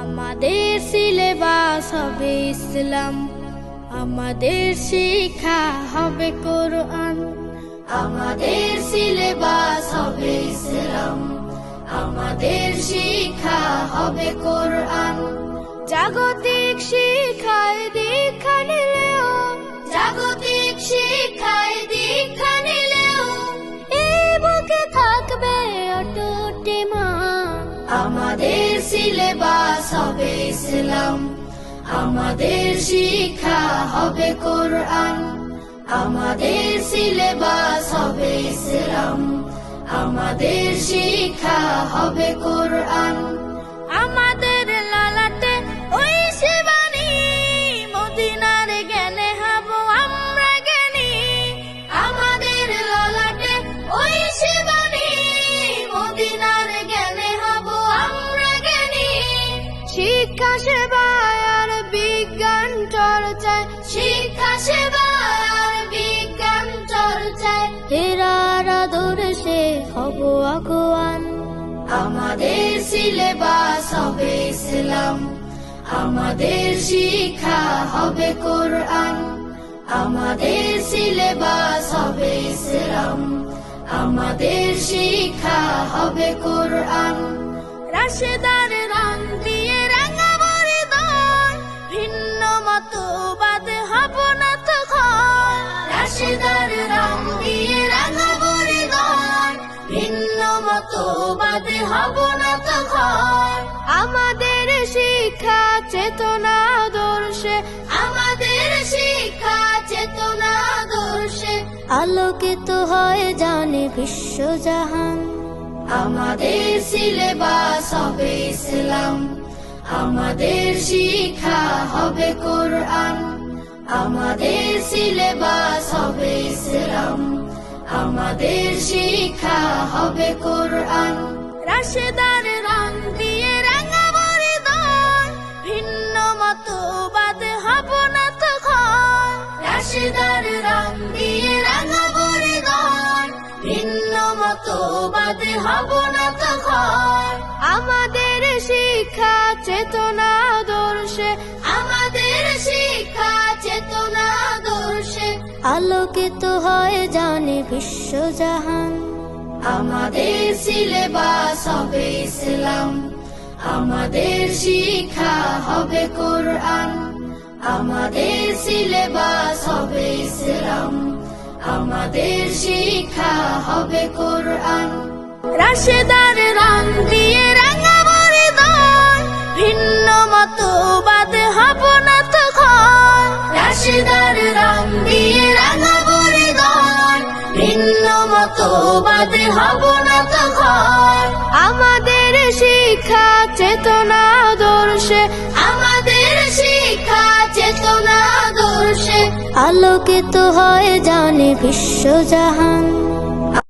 আমাদের সিলেবাস হবে ইসলাম, আমাদের শিক্ষা হবে কোরআন। আমাদের সিলেবাস হবে ইসলাম, আমাদের শিক্ষা হবে কোরআন। জাগতিক শিক্ষায় দীক্ষা নিলেও, জাগতিক শিক্ষায় দীক্ষা নিলেও এই বুকে থাকবে অটুট ঈমান। আমাদের সিলেবাস হবে ইসলাম, আমাদের শিক্ষা হবে কোরআন। আমাদের সিলেবাস হবে ইসলাম, আমাদের শিক্ষা হবে কোরআন। আমাদের লালাটে ওই শিবানী, মদিনার জ্ঞানে হব আমরা জ্ঞানী। আমাদের লালাটে ওই শিবানী, মদিনার জ্ঞানে হব আমরা জ্ঞানী। শিক্ষা সেবায় আর বিজ্ঞান চর্চায়, শিক্ষা সেবায় আর বিজ্ঞান চর্চায় হেরার আদর্শে হব আগুয়ান। আমাদের সিলেবাস হবে ইসলাম, আমাদের শিক্ষা হবে কোরআন। আমাদের সিলেবাস হবে ইসলাম, আমাদের শিক্ষা হবে কোরআন। রাশেদার রং দিয়ে রাঙাবার দান, ভিন্ন মতবাদ হব না তখন। রাশেদার রং দিয়ে রাঙাবার দান, ভিন্ন মতবাদ হব না তখন। আমাদের শিক্ষা চেতনা আদর্শে, আমাদের শিক্ষা চেতনা আদর্শে আলোকিত হয় জানে বিশ্বজাহান। আমাদের সিলেবাস হবে ইসলাম, আমাদের শিক্ষা হবে কোরআন। আমাদের সিলেবাস হবে ইসলাম, আমাদের শিক্ষা হবে কোরআন। রাশেদার রং দিয়ে রাঙাবার দান, ভিন্ন মতবাদ হব না তখন। রাশেদার রং দিয়ে রাঙাবার দান, ভিন্ন মতবাদ হব না তখন। আমাদের শিক্ষা চেতনা আদর্শে, আমাদের শিক্ষা চেতনা আদর্শে আলোকিত হয় জানে বিশ্বজাহান। আমাদের সিলেবাস হবে ইসলাম, আমাদের শিক্ষা হবে কোরআন। আমাদের সিলেবাস হবে ইসলাম, আমাদের শিক্ষা হবে কোরআন। রাশেদার রং দিয়ে রাঙাবার দান, ভিন্ন মতবাদ হব না তখন। রাশেদার রং দিয়ে রাঙাবার দান, ভিন্ন মতবাদ হব না তখন। আমাদের শিক্ষা চেতনা আদর্শে, আমাদের শিক্ষা চেতনা আদর্শে আলোকিত হয় জানে বিশ্বজাহান।